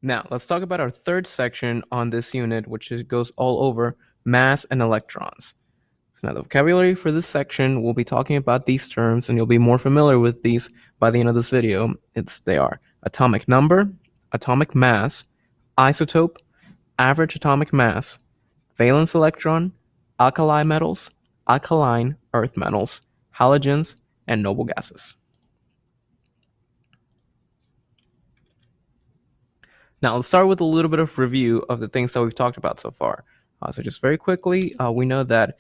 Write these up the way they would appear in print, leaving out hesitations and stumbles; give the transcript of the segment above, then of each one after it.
Now, let's talk about our third section on this unit, which goes all over mass and electrons. So now the vocabulary for this section, we'll be talking about these terms, and you'll be more familiar with these by the end of this video. They are atomic number, atomic mass, isotope, average atomic mass, valence electron, alkali metals, alkaline earth metals, halogens, and noble gases. Now, let's start with a little bit of review of the things that we've talked about so far. So just very quickly, we know that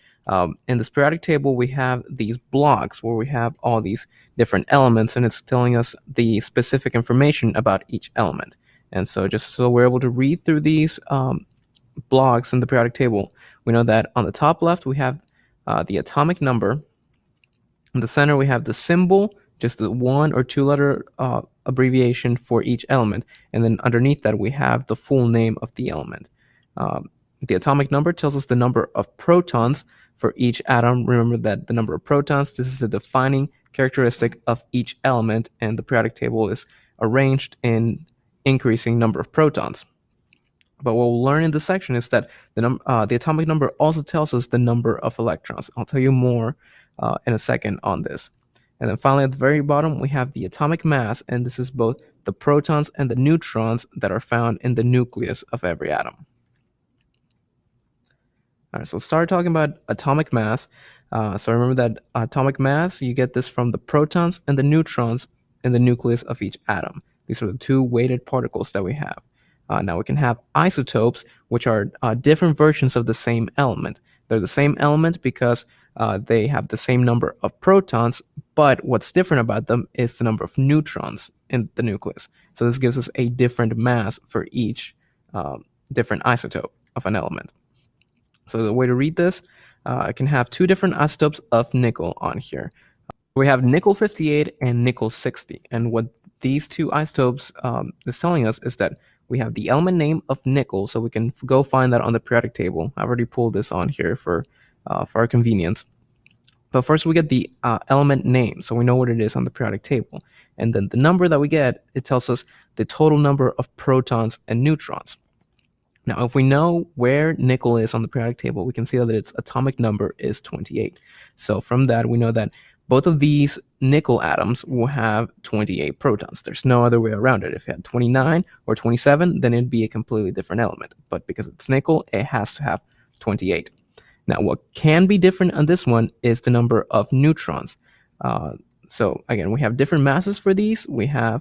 in this periodic table, we have these blocks where we have all these different elements, and it's telling us the specific information about each element. And so just so we're able to read through these blocks in the periodic table, we know that on the top left, we have the atomic number. In the center, we have the symbol, just the 1 or 2 letter abbreviation for each element. And then underneath that, we have the full name of the element. The atomic number tells us the number of protons for each atom. Remember that the number of protons, this is a defining characteristic of each element, and the periodic table is arranged in increasing number of protons. But what we'll learn in this section is that the atomic number also tells us the number of electrons. I'll tell you more in a second on this. And then finally, at the very bottom, we have the atomic mass, and this is both the protons and the neutrons that are found in the nucleus of every atom. All right, so let's start talking about atomic mass. So remember that atomic mass, you get this from the protons and the neutrons in the nucleus of each atom. These are the two weighted particles that we have. Now we can have isotopes, which are different versions of the same element. They're the same element because they have the same number of protons, but what's different about them is the number of neutrons in the nucleus. So this gives us a different mass for each different isotope of an element. So the way to read this, I can have two different isotopes of nickel on here. We have nickel 58 and nickel 60, and what these two isotopes is telling us is that we have the element name of nickel, so we can go find that on the periodic table. I've already pulled this on here for our convenience. But first we get the element name, so we know what it is on the periodic table. And then the number that we get, it tells us the total number of protons and neutrons. Now, if we know where nickel is on the periodic table, we can see that its atomic number is 28. So from that, we know that both of these nickel atoms will have 28 protons. There's no other way around it. If it had 29 or 27, then it'd be a completely different element. But because it's nickel, it has to have 28. Now, what can be different on this one is the number of neutrons. So again, we have different masses for these. We have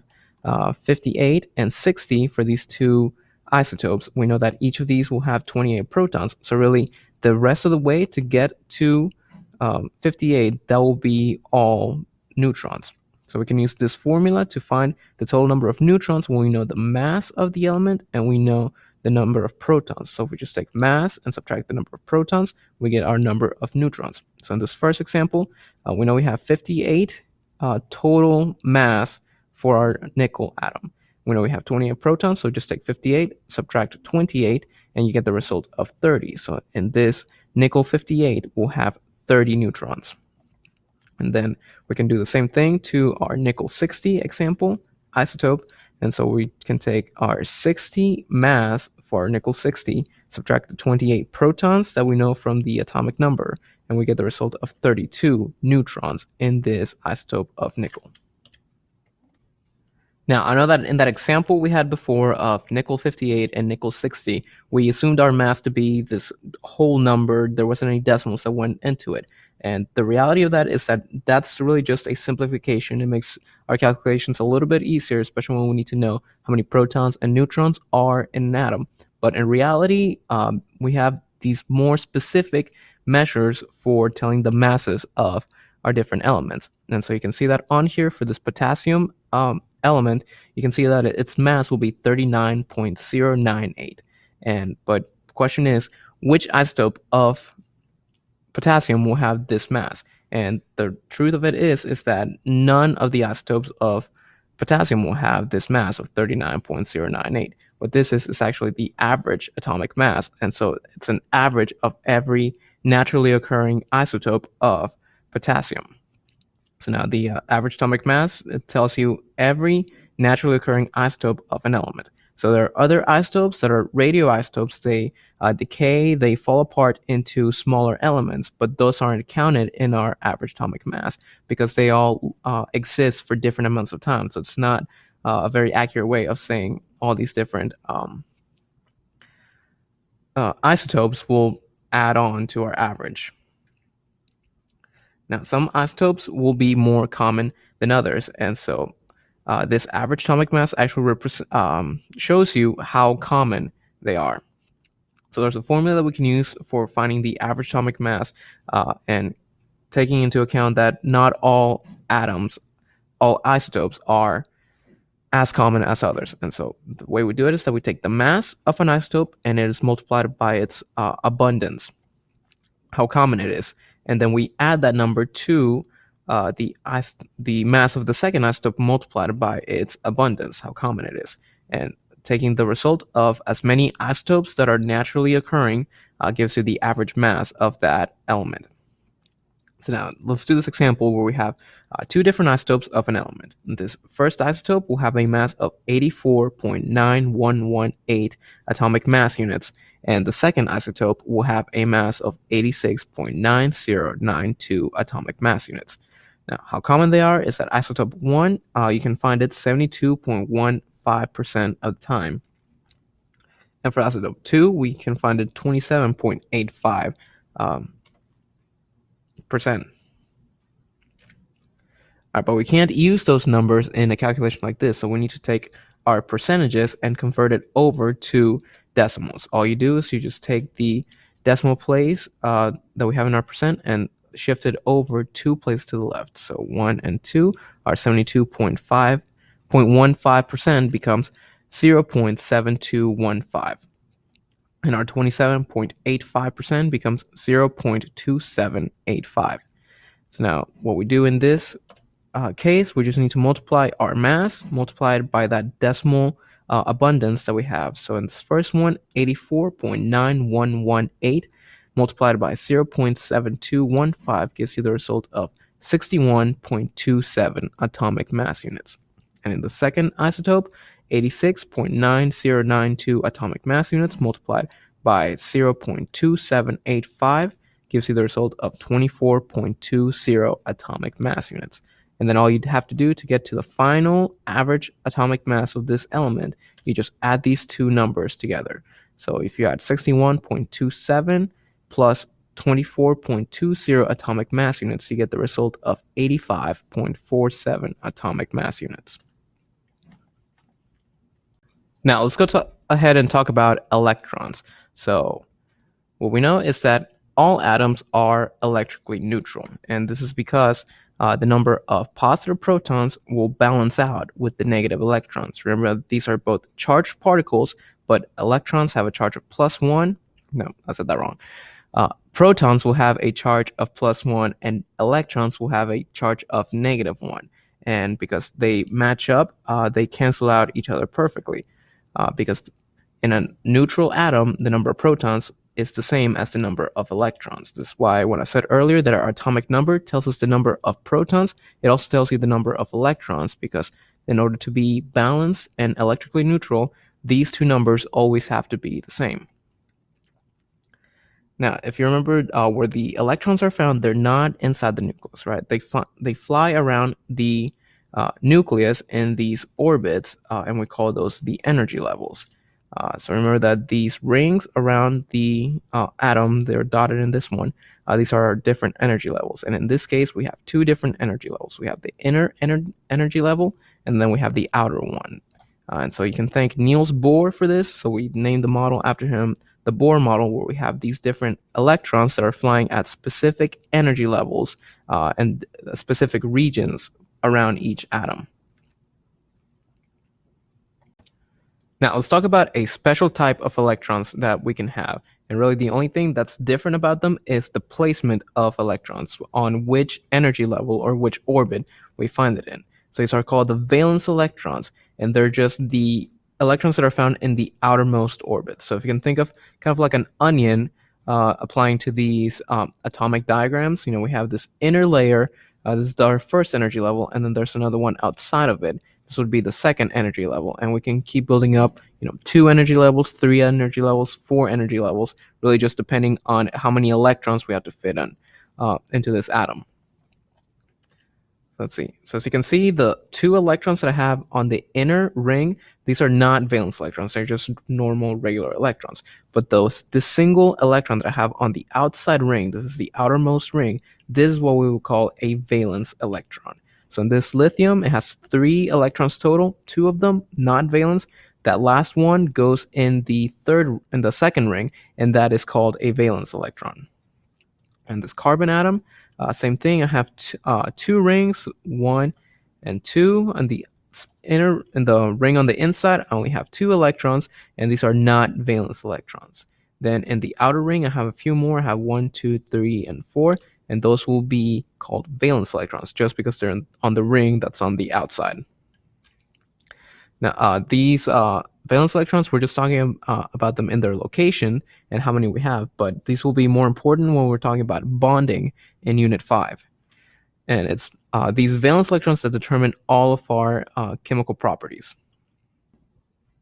58 and 60 for these two isotopes. We know that each of these will have 28 protons. So really, the rest of the way to get to 58, that will be all neutrons. So we can use this formula to find the total number of neutrons when we know the mass of the element and we know the number of protons. So if we just take mass and subtract the number of protons, we get our number of neutrons. So in this first example, we know we have 58 total mass for our nickel atom. We know we have 28 protons, so just take 58, subtract 28, and you get the result of 30. So in this nickel 58 will have 30 neutrons. And then we can do the same thing to our nickel 60 example isotope. And so we can take our 60 mass for our nickel 60, subtract the 28 protons that we know from the atomic number, and we get the result of 32 neutrons in this isotope of nickel. Now, I know that in that example we had before of nickel 58 and nickel 60, we assumed our mass to be this whole number. There wasn't any decimals that went into it. And the reality of that is that that's really just a simplification. It makes our calculations a little bit easier, especially when we need to know how many protons and neutrons are in an atom. But in reality, we have these more specific measures for telling the masses of our different elements. And so you can see that on here for this potassium element, you can see that its mass will be 39.098. But the question is, which isotope of potassium will have this mass? And the truth of it is that none of the isotopes of potassium will have this mass of 39.098. What this is actually the average atomic mass. And so it's an average of every naturally occurring isotope of potassium. So now the average atomic mass, it tells you every naturally occurring isotope of an element. So there are other isotopes that are radioisotopes. They decay, they fall apart into smaller elements, but those aren't counted in our average atomic mass because they all exist for different amounts of time. So it's not a very accurate way of saying all these different isotopes will add on to our average. Now, some isotopes will be more common than others, and so this average atomic mass actually shows you how common they are. So there's a formula that we can use for finding the average atomic mass and taking into account that not all atoms, all isotopes are as common as others. And so the way we do it is that we take the mass of an isotope and it is multiplied by its abundance, how common it is, and then we add that number to the mass of the second isotope multiplied by its abundance, how common it is, and taking the result of as many isotopes that are naturally occurring gives you the average mass of that element. So now let's do this example where we have two different isotopes of an element. This first isotope will have a mass of 84.9118 atomic mass units, and the second isotope will have a mass of 86.9092 atomic mass units. Now, how common they are is that isotope 1, you can find it 72.15% of the time. And for isotope 2, we can find it 27.85%. But we can't use those numbers in a calculation like this, so we need to take our percentages and convert it over to decimals. All you do is you just take the decimal place that we have in our percent and shift it over 2 places to the left. So 1 and 2 are 72.15% becomes 0.7215. And our 27.85% becomes 0.2785. So now what we do in this case, we just need to multiply our mass multiplied by that decimal abundance that we have. So in this first one, 84.9118 multiplied by 0.7215 gives you the result of 61.27 atomic mass units. And in the second isotope, 86.9092 atomic mass units multiplied by 0.2785 gives you the result of 24.20 atomic mass units. And then all you'd have to do to get to the final average atomic mass of this element, you just add these two numbers together. So if you add 61.27 plus 24.20 atomic mass units, you get the result of 85.47 atomic mass units. Now let's go ahead and talk about electrons. So what we know is that all atoms are electrically neutral, and this is because the number of positive protons will balance out with the negative electrons. Remember, these are both charged particles, but electrons have a charge of +1. No, I said that wrong. Protons will have a charge of +1, and electrons will have a charge of -1. And because they match up, they cancel out each other perfectly. Because in a neutral atom, the number of protons is the same as the number of electrons. This is why when I said earlier that our atomic number tells us the number of protons, it also tells you the number of electrons, because in order to be balanced and electrically neutral, these two numbers always have to be the same. Now, if you remember where the electrons are found, they're not inside the nucleus, right? They fly around the nucleus in these orbits, and we call those the energy levels. So remember that these rings around the atom, they're dotted in this one. These are our different energy levels. And in this case, we have two different energy levels. We have the inner energy level, and then we have the outer one. And so you can thank Niels Bohr for this. So we named the model after him, the Bohr model, where we have these different electrons that are flying at specific energy levels and specific regions around each atom. Now, let's talk about a special type of electrons that we can have. And really, the only thing that's different about them is the placement of electrons on which energy level or which orbit we find it in. So these are called the valence electrons, and they're just the electrons that are found in the outermost orbit. So if you can think of kind of like an onion applying to these atomic diagrams, we have this inner layer. This is our first energy level, and then there's another one outside of it. This this would be the second energy level, and we can keep building up, 2 energy levels, 3 energy levels, 4 energy levels, really just depending on how many electrons we have to fit in into this atom. Let's see. So as you can see, the 2 electrons that I have on the inner ring, these are not valence electrons. They're just normal, regular electrons. But this single electron that I have on the outside ring, this is the outermost ring, this is what we will call a valence electron. So in this lithium, it has 3 electrons total, 2 of them not valence. That last one goes in the second ring, and that is called a valence electron. And this carbon atom, same thing. I have 2 rings, 1 and 2 on the inner, and the ring on the inside I only have 2 electrons, and these are not valence electrons. Then in the outer ring I have a few more. I have 1, 2, 3, and 4, and those will be called valence electrons just because they're on the ring that's on the outside. Now, these valence electrons, we're just talking about them in their location and how many we have, but these will be more important when we're talking about bonding in Unit 5. And it's these valence electrons that determine all of our chemical properties.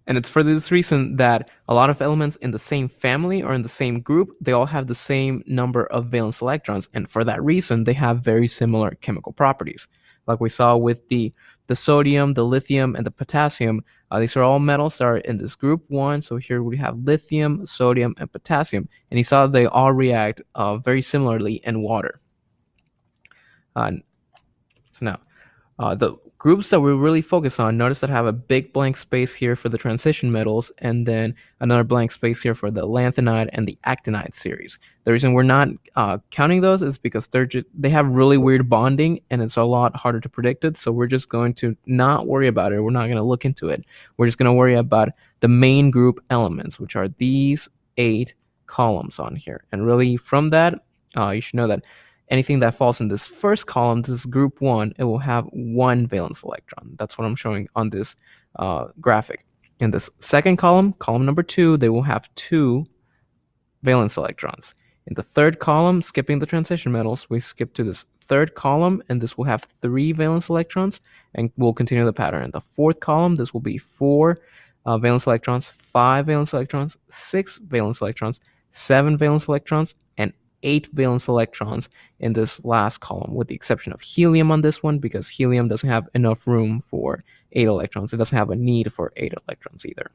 And it's for this reason that a lot of elements in the same family or in the same group, they all have the same number of valence electrons. And for that reason, they have very similar chemical properties. Like we saw with the sodium, the lithium, and the potassium, these are all metals that are in this group 1. So here we have lithium, sodium, and potassium. And you saw they all react very similarly in water. So now, the groups that we really focus on, notice that I have a big blank space here for the transition metals, and then another blank space here for the lanthanide and the actinide series. The reason we're not counting those is because they have really weird bonding, and it's a lot harder to predict it, so we're just going to not worry about it. We're not going to look into it. We're just going to worry about the main group elements, which are these 8 columns on here. And really from that, you should know that anything that falls in this first column, this is group 1, it will have 1 valence electron. That's what I'm showing on this graphic. In this second column, column number 2, they will have 2 valence electrons. In the third column, skipping the transition metals, we skip to this third column, and this will have 3 valence electrons, and we'll continue the pattern. In the fourth column, this will be 4 valence electrons, 5 valence electrons, 6 valence electrons, 7 valence electrons, and 8 valence electrons in this last column, with the exception of helium on this one, because helium doesn't have enough room for 8 electrons. It doesn't have a need for 8 electrons either.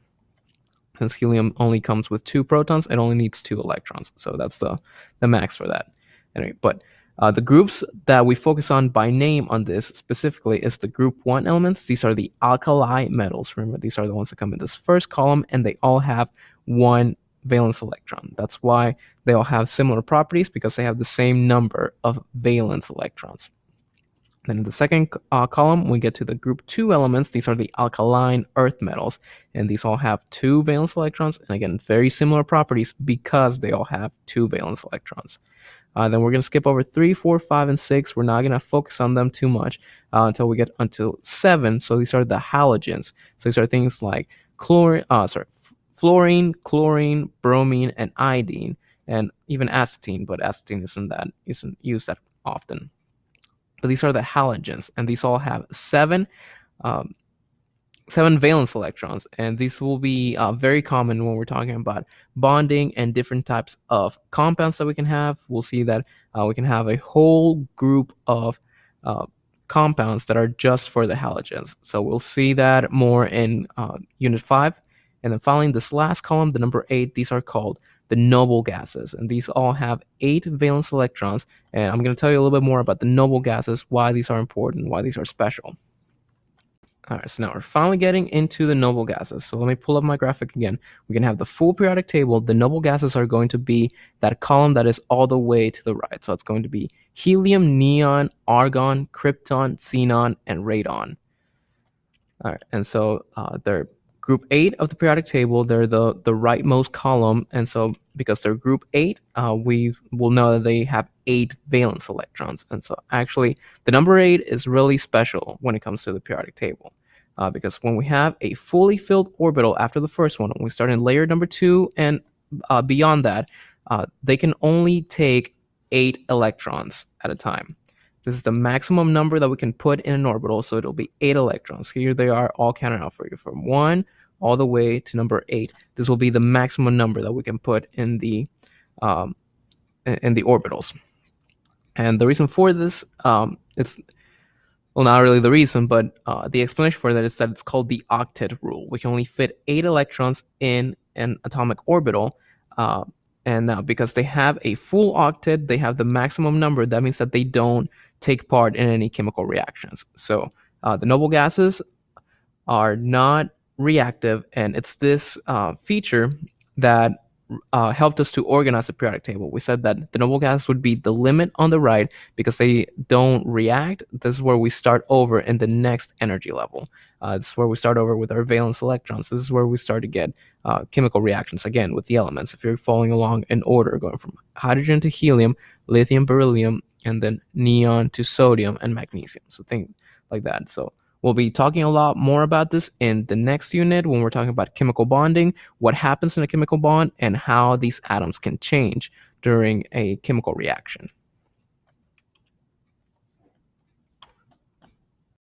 Since helium only comes with 2 protons, it only needs 2 electrons. So that's the max for that. Anyway, but the groups that we focus on by name on this specifically is the group 1 elements. These are the alkali metals. Remember, these are the ones that come in this first column, and they all have 1 valence electron. That's why they all have similar properties, because they have the same number of valence electrons. Then in the second column, we get to the group 2 elements. These are the alkaline earth metals, and these all have 2 valence electrons, and again, very similar properties because they all have 2 valence electrons. Then we're going to skip over 3, 4, 5, and 6. We're not going to focus on them too much until we get until 7. So these are the halogens. So these are things like fluorine, chlorine, bromine, and iodine, and even acetine, but acetine isn't used that often. But these are the halogens, and these all have 7 valence electrons, and these will be very common when we're talking about bonding and different types of compounds that we can have. We'll see that we can have a whole group of compounds that are just for the halogens. So we'll see that more in Unit 5. And then finally, this last column, the number 8, these are called the noble gases, and these all have 8 valence electrons. And I'm going to tell you a little bit more about the noble gases, why these are important, why these are special. All right, so now we're finally getting into the noble gases. So let me pull up my graphic again. We can have the full periodic table. The noble gases are going to be that column that is all the way to the right. So it's going to be helium, neon, argon, krypton, xenon, and radon. All right, and so they're group 8 of the periodic table. They're the rightmost column, and so because they're group 8, we will know that they have 8 valence electrons. And so actually, the number 8 is really special when it comes to the periodic table, because when we have a fully filled orbital after the first one, when we start in layer number 2 and beyond that, they can only take 8 electrons at a time. This is the maximum number that we can put in an orbital, so it'll be 8 electrons. Here they are all counted out for you from 1 all the way to number 8. This will be the maximum number that we can put um, in the orbitals. And the reason for this, it's well, not really the reason, but the explanation for that is that it's called the octet rule. We can only fit 8 electrons in an atomic orbital. And now, because they have a full octet, they have the maximum number. That means that they don't take part in any chemical reactions. So the noble gases are not reactive, and it's this feature that helped us to organize the periodic table. We said that the noble gas would be the limit on the right because they don't react. This is where we start over in the next energy level. This is where we start over with our valence electrons. This is where we start to get chemical reactions again with the elements. If you're following along in order, going from hydrogen to helium, lithium, beryllium, and then neon to sodium and magnesium. So think like that. So we'll be talking a lot more about this in the next unit when we're talking about chemical bonding, what happens in a chemical bond, and how these atoms can change during a chemical reaction.